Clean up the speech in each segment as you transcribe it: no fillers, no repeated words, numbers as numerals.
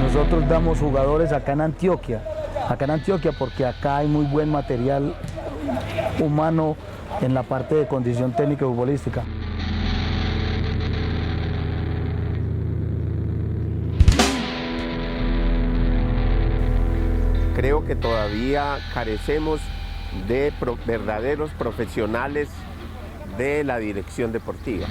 Nosotros damos jugadores acá en Antioquia porque acá hay muy buen material humano en la parte de condición técnica y futbolística. Creo que todavía carecemos de verdaderos profesionales de la dirección deportiva.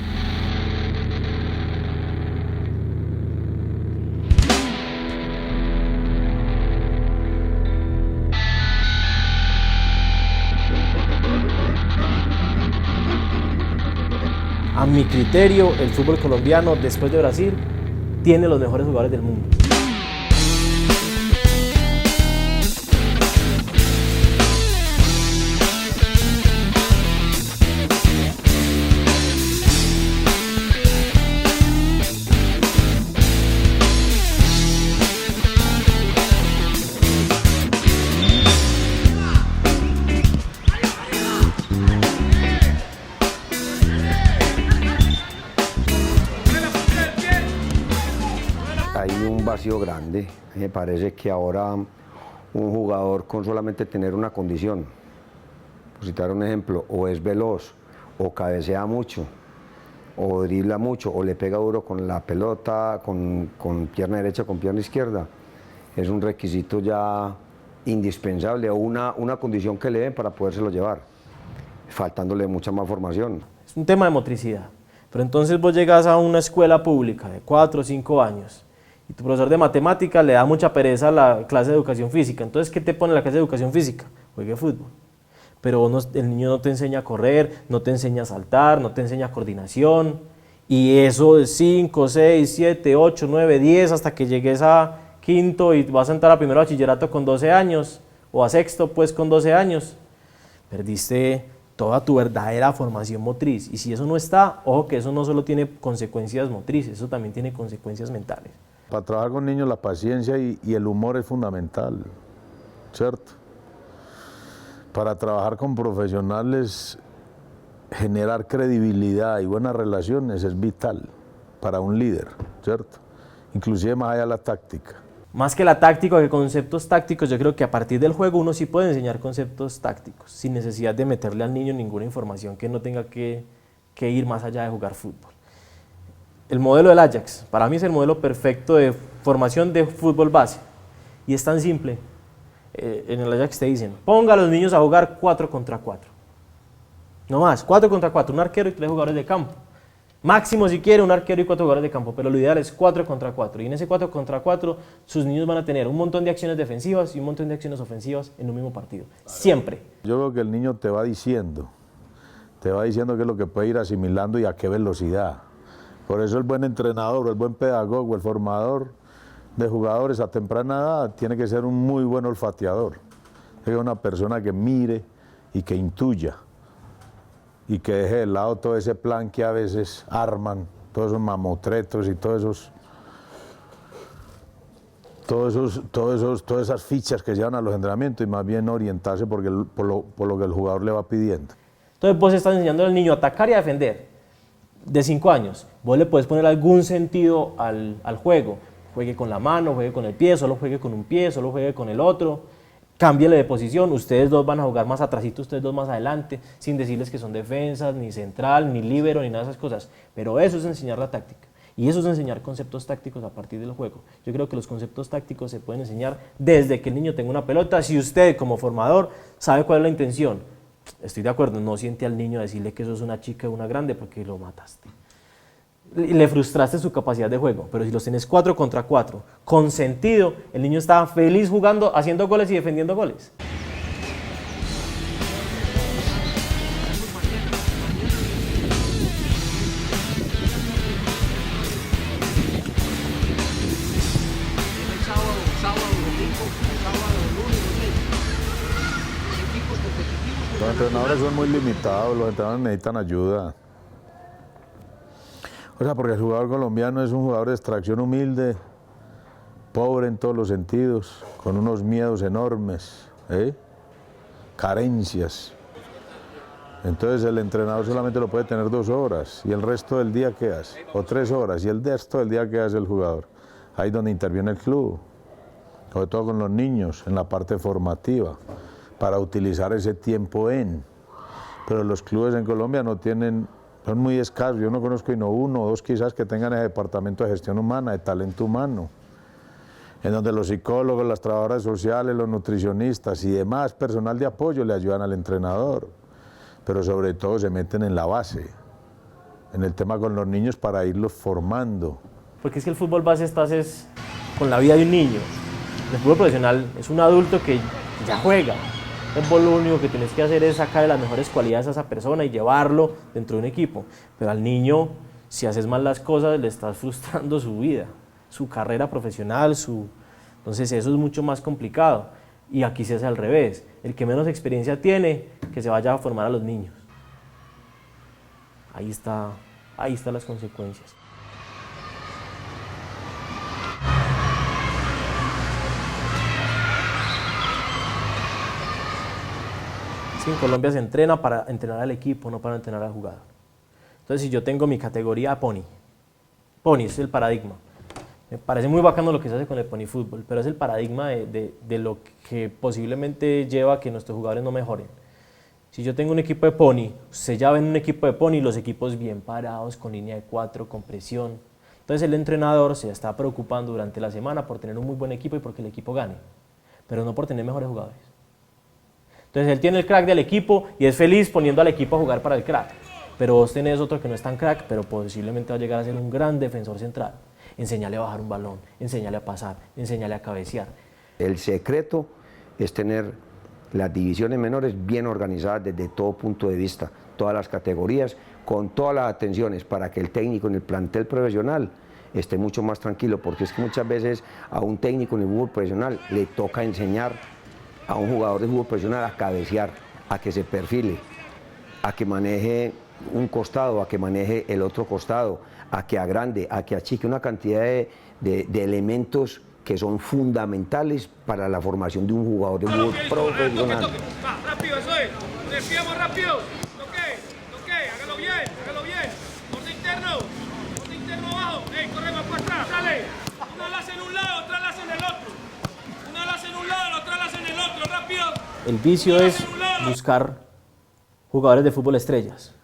A mi criterio, el fútbol colombiano, después de Brasil, tiene los mejores jugadores del mundo. Hay un vacío grande. Me parece que ahora un jugador con solamente tener una condición, por citar un ejemplo, o es veloz, o cabecea mucho, o dribla mucho, o le pega duro con la pelota, con pierna derecha, con pierna izquierda, es un requisito ya indispensable, o una condición que le den para podérselo llevar, faltándole mucha más formación. Es un tema de motricidad, pero entonces vos llegas a una escuela pública de 4 o 5 años y tu profesor de matemáticas le da mucha pereza a la clase de educación física. Entonces, ¿qué te pone la clase de educación física? Juegue fútbol. Pero el niño no te enseña a correr, no te enseña a saltar, no te enseña coordinación. Y eso de 5, 6, 7, 8, 9, 10, hasta que llegues a quinto y vas a entrar a primero bachillerato con 12 años, o a sexto pues con 12 años. Perdiste toda tu verdadera formación motriz. Y si eso no está, ojo que eso no solo tiene consecuencias motrices, eso también tiene consecuencias mentales. Para trabajar con niños la paciencia y el humor es fundamental, ¿cierto? Para trabajar con profesionales, generar credibilidad y buenas relaciones es vital para un líder, ¿cierto? Inclusive más allá de la táctica. Más que la táctica, que conceptos tácticos, yo creo que a partir del juego uno sí puede enseñar conceptos tácticos, sin necesidad de meterle al niño ninguna información que no tenga que ir más allá de jugar fútbol. El modelo del Ajax, para mí es el modelo perfecto de formación de fútbol base. Y es tan simple. En el Ajax te dicen, ponga a los niños a jugar 4 contra 4. No más, 4 contra 4, un arquero y 3 jugadores de campo. Máximo si quiere un arquero y 4 jugadores de campo, pero lo ideal es 4 contra 4. Y en ese 4 contra 4 sus niños van a tener un montón de acciones defensivas y un montón de acciones ofensivas en un mismo partido. Siempre. Yo creo que el niño te va diciendo qué es lo que puede ir asimilando y a qué velocidad. Por eso el buen entrenador, el buen pedagogo, el formador de jugadores a temprana edad tiene que ser un muy buen olfateador. Es una persona que mire y que intuya y que deje de lado todo ese plan que a veces arman, todos esos mamotretos y todas esas fichas que llevan a los entrenamientos y más bien orientarse por lo que el jugador le va pidiendo. Entonces vos estás enseñando al niño a atacar y a defender. De 5 años, vos le puedes poner algún sentido al juego. Juegue con la mano, juegue con el pie, solo juegue con un pie, solo juegue con el otro. Cámbiale de posición, ustedes dos van a jugar más atrasito, ustedes dos más adelante, sin decirles que son defensas, ni central, ni líbero, ni nada de esas cosas. Pero eso es enseñar la táctica. Y eso es enseñar conceptos tácticos a partir del juego. Yo creo que los conceptos tácticos se pueden enseñar desde que el niño tenga una pelota. Si usted, como formador, sabe cuál es la intención, estoy de acuerdo, no siente al niño a decirle que eso es una chica o una grande porque lo mataste. Le frustraste su capacidad de juego, pero si los tienes 4 contra 4, con sentido, el niño está feliz jugando, haciendo goles y defendiendo goles. Los entrenadores son muy limitados, los entrenadores necesitan ayuda. O sea, porque el jugador colombiano es un jugador de extracción humilde, pobre en todos los sentidos, con unos miedos enormes, carencias. Entonces el entrenador solamente lo puede tener 2 horas y el resto del día ¿qué hace? O 3 horas y el resto del día ¿qué hace el jugador? ahí es donde interviene el club, sobre todo con los niños, en la parte formativa, para utilizar ese tiempo Pero los clubes en Colombia no tienen, son muy escasos, yo no conozco sino uno o dos quizás que tengan ese departamento de gestión humana, de talento humano, en donde los psicólogos, las trabajadoras sociales, los nutricionistas y demás personal de apoyo le ayudan al entrenador, pero sobre todo se meten en la base, en el tema con los niños para irlos formando. Porque es que el fútbol base estás es con la vida de un niño. El fútbol profesional es un adulto que ya juega. Vos lo único que tienes que hacer es sacarle las mejores cualidades a esa persona y llevarlo dentro de un equipo. Pero al niño, si haces mal las cosas, le estás frustrando su vida, su carrera profesional, entonces eso es mucho más complicado. Y aquí se hace al revés. El que menos experiencia tiene, que se vaya a formar a los niños. Ahí están las consecuencias. En Colombia se entrena para entrenar al equipo, no para entrenar al jugador. Entonces, si yo tengo mi categoría Pony es el paradigma. Me parece muy bacano lo que se hace con el Pony Fútbol, pero es el paradigma de lo que posiblemente lleva a que nuestros jugadores no mejoren. Si yo tengo un equipo de Pony, usted ya ven un equipo de Pony, los equipos bien parados, con línea de 4, con presión. Entonces el entrenador se está preocupando durante la semana por tener un muy buen equipo y porque el equipo gane, pero no por tener mejores jugadores. Entonces él tiene el crack del equipo y es feliz poniendo al equipo a jugar para el crack. Pero vos tenés otro que no es tan crack, pero posiblemente va a llegar a ser un gran defensor central. Enseñale a bajar un balón, enseñale a pasar, enseñale a cabecear. El secreto es tener las divisiones menores bien organizadas desde todo punto de vista, todas las categorías, con todas las atenciones para que el técnico en el plantel profesional esté mucho más tranquilo, porque es que muchas veces a un técnico en el fútbol profesional le toca enseñar a un jugador de fútbol profesional a cabecear, a que se perfile, a que maneje un costado, a que maneje el otro costado, a que agrande, a que achique, una cantidad de elementos que son fundamentales para la formación de un jugador de fútbol profesional. Rápido, eso es. Desviamos rápido. Toque, hágalo bien. Corte interno abajo. Corre más para atrás. Dale. Una la hace en un lado, otra la hace en el otro. Una la hace en un lado, otra la hace en el otro. Rápido. El vicio es buscar jugadores de fútbol estrellas,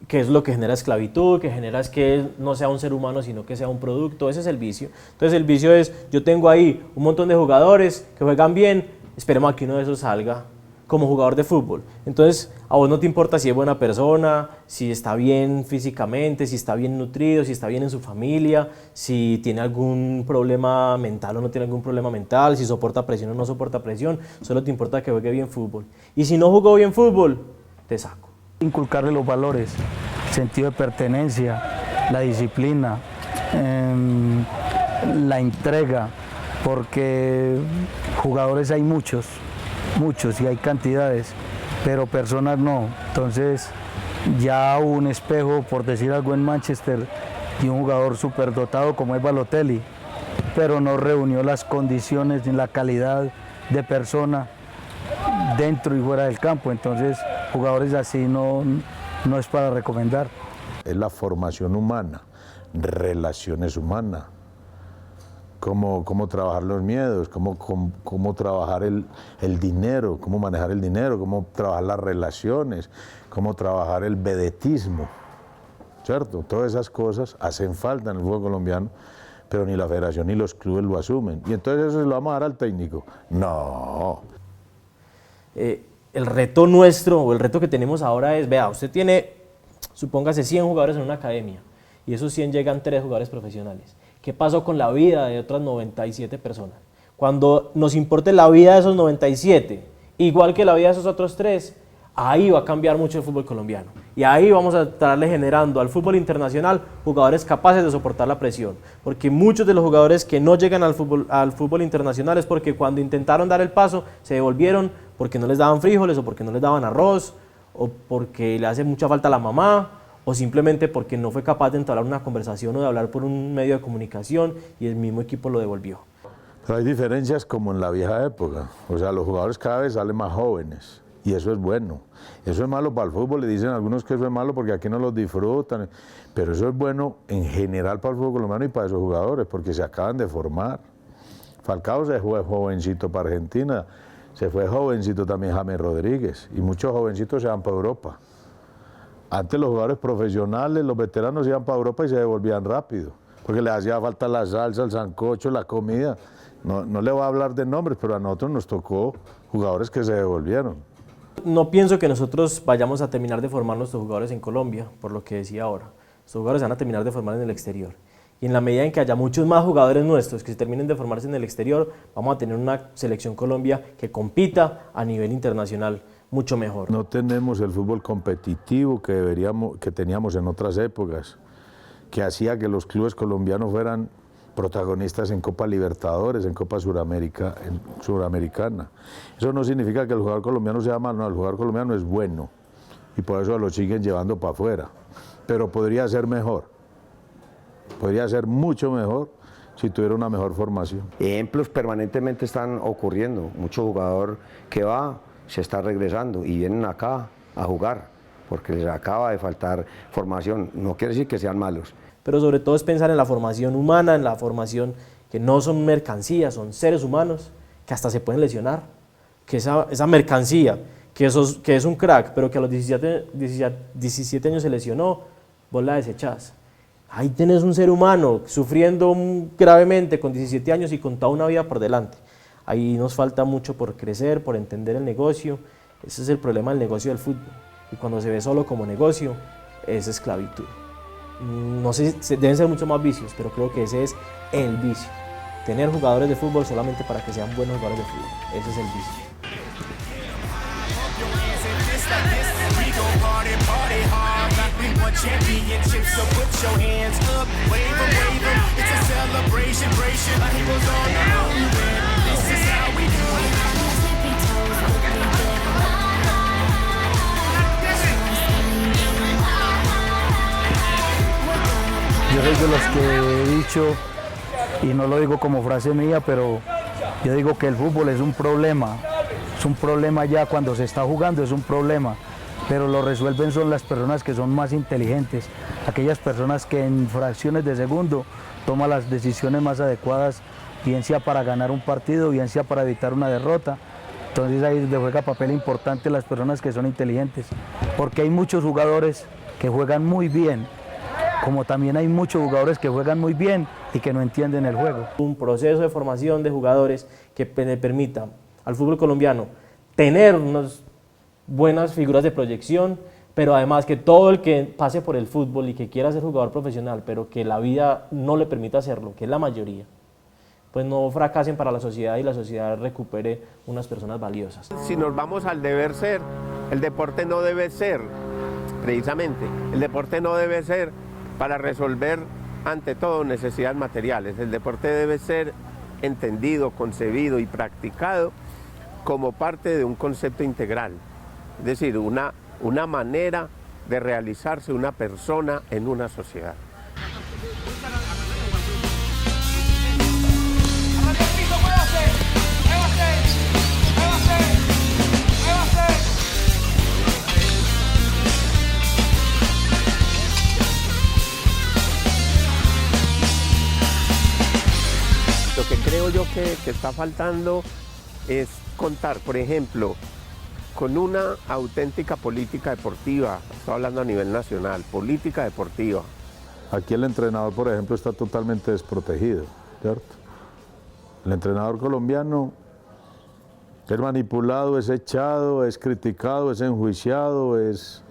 que es lo que genera esclavitud, que genera es que él no sea un ser humano, sino que sea un producto. Ese es el vicio. Entonces el vicio es, yo tengo ahí un montón de jugadores que juegan bien, esperemos a que uno de esos salga como jugador de fútbol. Entonces a vos no te importa si es buena persona, si está bien físicamente, si está bien nutrido, si está bien en su familia, si tiene algún problema mental o no tiene algún problema mental, si soporta presión o no soporta presión, solo te importa que juegue bien fútbol. Y si no jugó bien fútbol, te saco. Inculcarle los valores, el sentido de pertenencia, la disciplina, la entrega, porque jugadores hay muchos y hay cantidades, pero personas no. Entonces ya hubo un espejo, por decir algo, en Manchester, y un jugador superdotado como es Balotelli, pero no reunió las condiciones ni la calidad de persona dentro y fuera del campo. Entonces jugadores así no es para recomendar. Es la formación humana, relaciones humanas, cómo trabajar los miedos, cómo trabajar el dinero, cómo manejar el dinero, cómo trabajar las relaciones, cómo trabajar el vedetismo, ¿cierto? Todas esas cosas hacen falta en el fútbol colombiano, pero ni la federación ni los clubes lo asumen. Y entonces eso se lo vamos a dar al técnico. No. El reto nuestro, o el reto que tenemos ahora es, vea, usted tiene, supóngase 100 jugadores en una academia, y esos 100 llegan 3 jugadores profesionales. ¿Qué pasó con la vida de otras 97 personas? Cuando nos importe la vida de esos 97, igual que la vida de esos otros 3, ahí va a cambiar mucho el fútbol colombiano. Y ahí vamos a estarle generando al fútbol internacional jugadores capaces de soportar la presión. Porque muchos de los jugadores que no llegan al fútbol internacional es porque cuando intentaron dar el paso se devolvieron porque no les daban frijoles o porque no les daban arroz o porque le hace mucha falta a la mamá o simplemente porque no fue capaz de entablar una conversación o de hablar por un medio de comunicación y el mismo equipo lo devolvió. Pero hay diferencias como en la vieja época. O sea, los jugadores cada vez salen más jóvenes y eso es bueno. Eso es malo para el fútbol, le dicen algunos que eso es malo porque aquí no los disfrutan, pero eso es bueno en general para el fútbol colombiano y para esos jugadores, porque se acaban de formar. Falcao se fue jovencito para Argentina, se fue jovencito también James Rodríguez, y muchos jovencitos se van para Europa. Antes los jugadores profesionales, los veteranos iban para Europa y se devolvían rápido, porque les hacía falta la salsa, el sancocho, la comida. No le voy a hablar de nombres, pero a nosotros nos tocó jugadores que se devolvieron. No pienso que nosotros vayamos a terminar de formar nuestros jugadores en Colombia, por lo que decía ahora. Nuestros jugadores van a terminar de formar en el exterior. Y en la medida en que haya muchos más jugadores nuestros que se terminen de formarse en el exterior, vamos a tener una selección Colombia que compita a nivel internacional mucho mejor. No tenemos el fútbol competitivo que teníamos en otras épocas, que hacía que los clubes colombianos fueran protagonistas en Copa Libertadores, en Copa Suramericana. Eso no significa que el jugador colombiano sea malo, no, el jugador colombiano es bueno y por eso lo siguen llevando para afuera, pero podría ser mejor. Podría ser mucho mejor si tuviera una mejor formación. Ejemplos permanentemente están ocurriendo. Mucho jugador que va se está regresando y vienen acá a jugar porque les acaba de faltar formación. No quiere decir que sean malos. Pero sobre todo es pensar en la formación humana, en la formación que no son mercancías, son seres humanos que hasta se pueden lesionar. Que esa mercancía, que es un crack, pero que a los 17 años se lesionó, vos la desechás. Ahí tenés un ser humano sufriendo gravemente con 17 años y con toda una vida por delante. Ahí nos falta mucho por crecer, por entender el negocio. Ese es el problema del negocio del fútbol. Y cuando se ve solo como negocio, es esclavitud. No sé, deben ser mucho más vicios, pero creo que ese es el vicio. Tener jugadores de fútbol solamente para que sean buenos jugadores de fútbol. Ese es el vicio. Championships, so put your hands up, wave 'em, it's a celebration, like he was on the moon, this is how we do it. Yo soy de los que he dicho, y no lo digo como frase mía, pero yo digo que el fútbol es un problema ya cuando se está jugando, es un problema. Pero lo resuelven son las personas que son más inteligentes, aquellas personas que en fracciones de segundo toman las decisiones más adecuadas, bien sea para ganar un partido, bien sea para evitar una derrota. Entonces ahí es donde juega papel importante las personas que son inteligentes, porque hay muchos jugadores que juegan muy bien, como también hay muchos jugadores que juegan muy bien y que no entienden el juego. Un proceso de formación de jugadores que le permita al fútbol colombiano tener unas buenas figuras de proyección, pero además que todo el que pase por el fútbol y que quiera ser jugador profesional, pero que la vida no le permita hacerlo, que es la mayoría, pues no fracasen para la sociedad y la sociedad recupere unas personas valiosas. Si nos vamos al deber ser, el deporte no debe ser, precisamente, el deporte no debe ser para resolver ante todo necesidades materiales. El deporte debe ser entendido, concebido y practicado como parte de un concepto integral. Es decir, una manera de realizarse una persona en una sociedad. Lo que creo yo que está faltando es contar, por ejemplo, con una auténtica política deportiva. Estoy hablando a nivel nacional, política deportiva. Aquí el entrenador, por ejemplo, está totalmente desprotegido, ¿cierto? El entrenador colombiano es manipulado, es echado, es criticado, es enjuiciado, es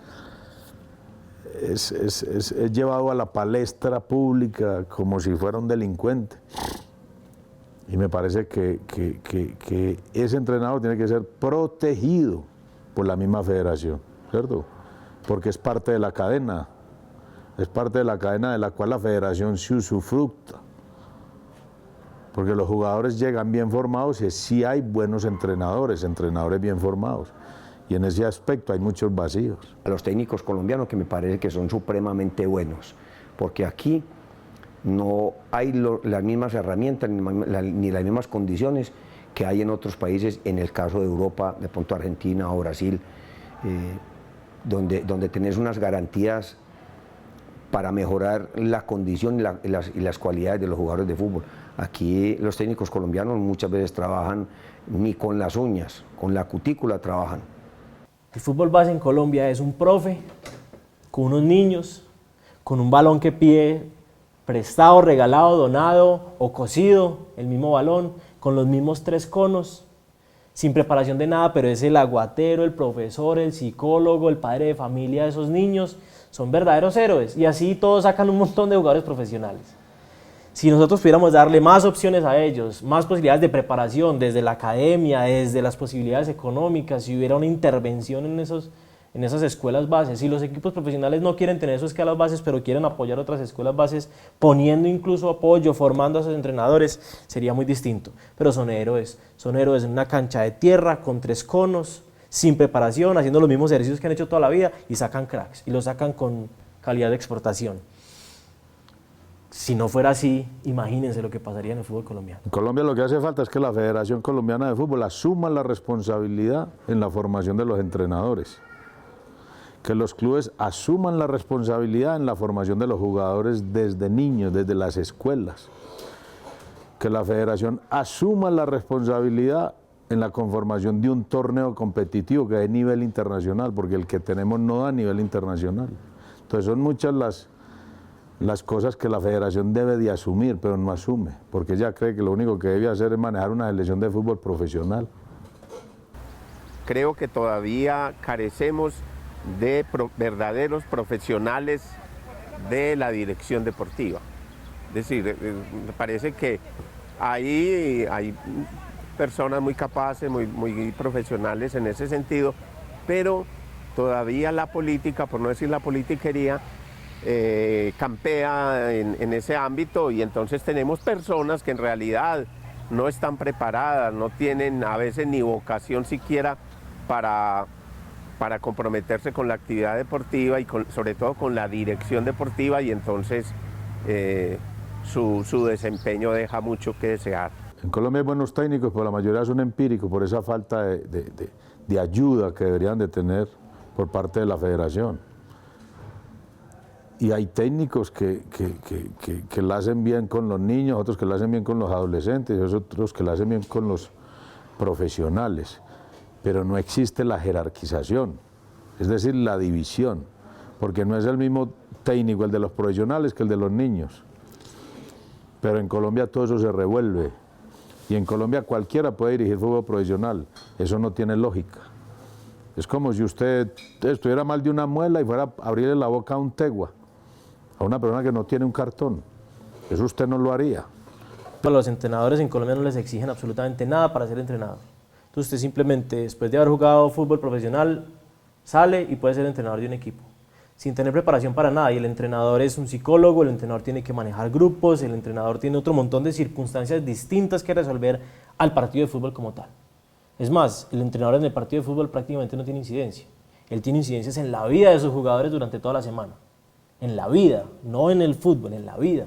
llevado a la palestra pública como si fuera un delincuente. Y me parece que ese entrenador tiene que ser protegido por la misma federación, ¿cierto? Porque es parte de la cadena, de la cual la federación se usufructa. Porque los jugadores llegan bien formados y sí hay buenos entrenadores bien formados. Y en ese aspecto hay muchos vacíos. A los técnicos colombianos que me parece que son supremamente buenos, porque aquí no hay las mismas herramientas ni las mismas condiciones que hay en otros países, en el caso de Europa, de pronto Argentina o Brasil, donde tenés unas garantías para mejorar la condición y las cualidades de los jugadores de fútbol. Aquí los técnicos colombianos muchas veces trabajan ni con las uñas, con la cutícula trabajan. El fútbol base en Colombia es un profe con unos niños, con un balón que pide prestado, regalado, donado o cosido, el mismo balón, con los mismos 3 conos, sin preparación de nada, pero es el aguatero, el profesor, el psicólogo, el padre de familia de esos niños, son verdaderos héroes, y así todos sacan un montón de jugadores profesionales. Si nosotros pudiéramos darle más opciones a ellos, más posibilidades de preparación desde la academia, desde las posibilidades económicas, si hubiera una intervención en esas escuelas bases, si los equipos profesionales no quieren tener sus escuelas bases, pero quieren apoyar otras escuelas bases, poniendo incluso apoyo, formando a sus entrenadores, sería muy distinto. Pero son héroes en una cancha de tierra con 3 conos, sin preparación, haciendo los mismos ejercicios que han hecho toda la vida, y sacan cracks, y los sacan con calidad de exportación. Si no fuera así, imagínense lo que pasaría en el fútbol colombiano. En Colombia lo que hace falta es que la Federación Colombiana de Fútbol asuma la responsabilidad en la formación de los entrenadores. Que los clubes asuman la responsabilidad en la formación de los jugadores desde niños, desde las escuelas. Que la Federación asuma la responsabilidad en la conformación de un torneo competitivo que dé nivel internacional, porque el que tenemos no da nivel internacional. Entonces son muchas las cosas que la Federación debe de asumir, pero no asume, porque ella cree que lo único que debe hacer es manejar una selección de fútbol profesional. Creo que todavía carecemos de verdaderos profesionales de la dirección deportiva. Es decir, me parece que hay personas muy capaces, muy profesionales en ese sentido, pero todavía la política, por no decir la politiquería, campea en ese ámbito, y entonces tenemos personas que en realidad no están preparadas, no tienen a veces ni vocación siquiera para comprometerse con la actividad deportiva y sobre todo con la dirección deportiva, y entonces su desempeño deja mucho que desear. En Colombia hay buenos técnicos, pero la mayoría son empíricos por esa falta de ayuda que deberían de tener por parte de la Federación. Y hay técnicos que la hacen bien con los niños, otros que la hacen bien con los adolescentes, otros que la hacen bien con los profesionales. Pero no existe la jerarquización, es decir, la división, porque no es el mismo técnico el de los profesionales que el de los niños. Pero en Colombia todo eso se revuelve, y en Colombia cualquiera puede dirigir fútbol profesional, eso no tiene lógica. Es como si usted estuviera mal de una muela y fuera a abrirle la boca a un tegua, a una persona que no tiene un cartón. Eso usted no lo haría. A los entrenadores en Colombia no les exigen absolutamente nada para ser entrenador. Entonces usted simplemente, después de haber jugado fútbol profesional, sale y puede ser entrenador de un equipo, sin tener preparación para nada. Y el entrenador es un psicólogo, el entrenador tiene que manejar grupos, el entrenador tiene otro montón de circunstancias distintas que resolver al partido de fútbol como tal. Es más, el entrenador en el partido de fútbol prácticamente no tiene incidencia. Él tiene incidencias en la vida de sus jugadores durante toda la semana. En la vida, no en el fútbol, en la vida.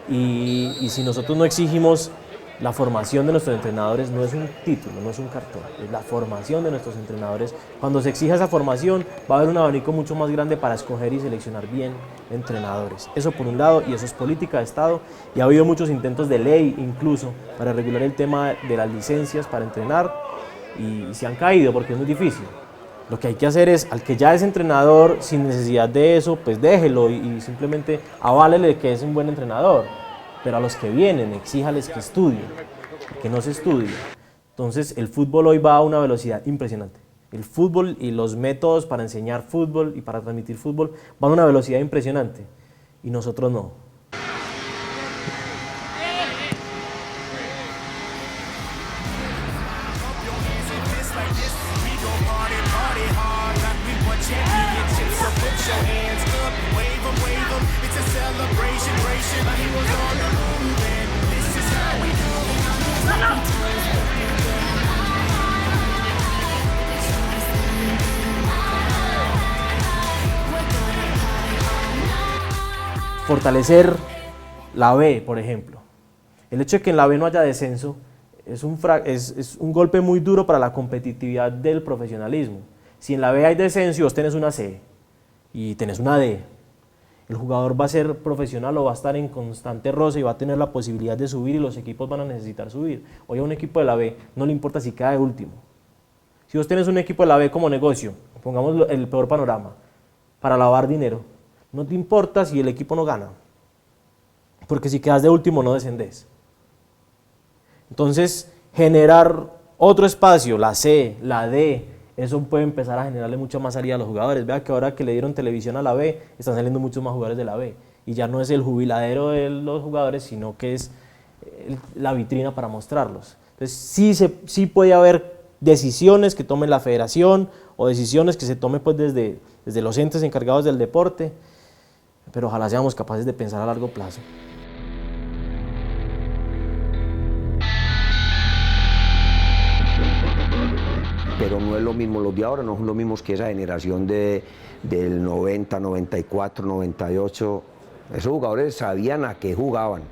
Y si nosotros no exigimos la formación de nuestros entrenadores, no es un título, no es un cartón, es la formación de nuestros entrenadores. Cuando se exija esa formación, va a haber un abanico mucho más grande para escoger y seleccionar bien entrenadores. Eso por un lado, y eso es política de Estado, y ha habido muchos intentos de ley incluso para regular el tema de las licencias para entrenar, y se han caído porque es muy difícil. Lo que hay que hacer es, al que ya es entrenador, sin necesidad de eso, pues déjelo y simplemente aválele que es un buen entrenador. Pero a los que vienen, exíjales que estudien, que no se estudie. Entonces el fútbol hoy va a una velocidad impresionante. El fútbol y los métodos para enseñar fútbol y para transmitir fútbol van a una velocidad impresionante, y nosotros no. Fortalecer la B, por ejemplo. El hecho de que en la B no haya descenso es un golpe muy duro para la competitividad del profesionalismo. Si en la B hay descenso y vos tenés una C y tenés una D, el jugador va a ser profesional o va a estar en constante roce y va a tener la posibilidad de subir y los equipos van a necesitar subir. Hoy a un equipo de la B no le importa si queda de último. Si vos tenés un equipo de la B como negocio, pongamos el peor panorama, para lavar dinero, no te importa si el equipo no gana, porque si quedas de último no descendés. Entonces, generar otro espacio, la C, la D, eso puede empezar a generarle mucha más salida a los jugadores. Vea que ahora que le dieron televisión a la B, están saliendo muchos más jugadores de la B. Y ya no es el jubiladero de los jugadores, sino que es la vitrina para mostrarlos. Entonces, sí puede haber decisiones que tome la federación o decisiones que se tomen pues, desde los entes encargados del deporte, pero ojalá seamos capaces de pensar a largo plazo. Pero no es lo mismo, los de ahora no son los mismos que esa generación del 90, 94, 98. Esos jugadores sabían a qué jugaban.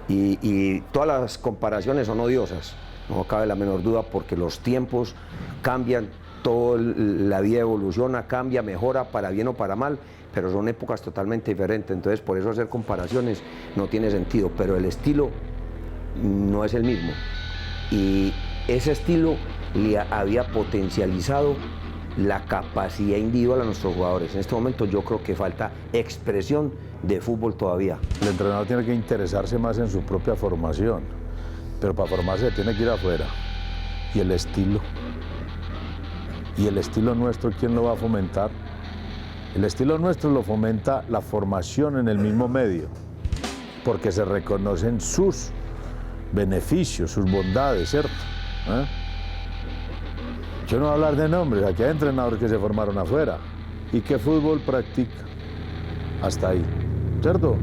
Y todas las comparaciones son odiosas, no cabe la menor duda, porque los tiempos cambian, toda la vida evoluciona, cambia, mejora, para bien o para mal, pero son épocas totalmente diferentes. Entonces, por eso hacer comparaciones no tiene sentido, pero el estilo no es el mismo. Y ese estilo le había potencializado la capacidad individual a nuestros jugadores. En este momento yo creo que falta expresión de fútbol todavía. El entrenador tiene que interesarse más en su propia formación, pero para formarse tiene que ir afuera. ¿Y el estilo? ¿Y el estilo nuestro quién lo va a fomentar? El estilo nuestro lo fomenta la formación en el mismo medio, porque se reconocen sus beneficios, sus bondades, ¿cierto? Yo no voy a hablar de nombres, aquí hay entrenadores que se formaron afuera. ¿Y qué fútbol practica? Hasta ahí, ¿cierto?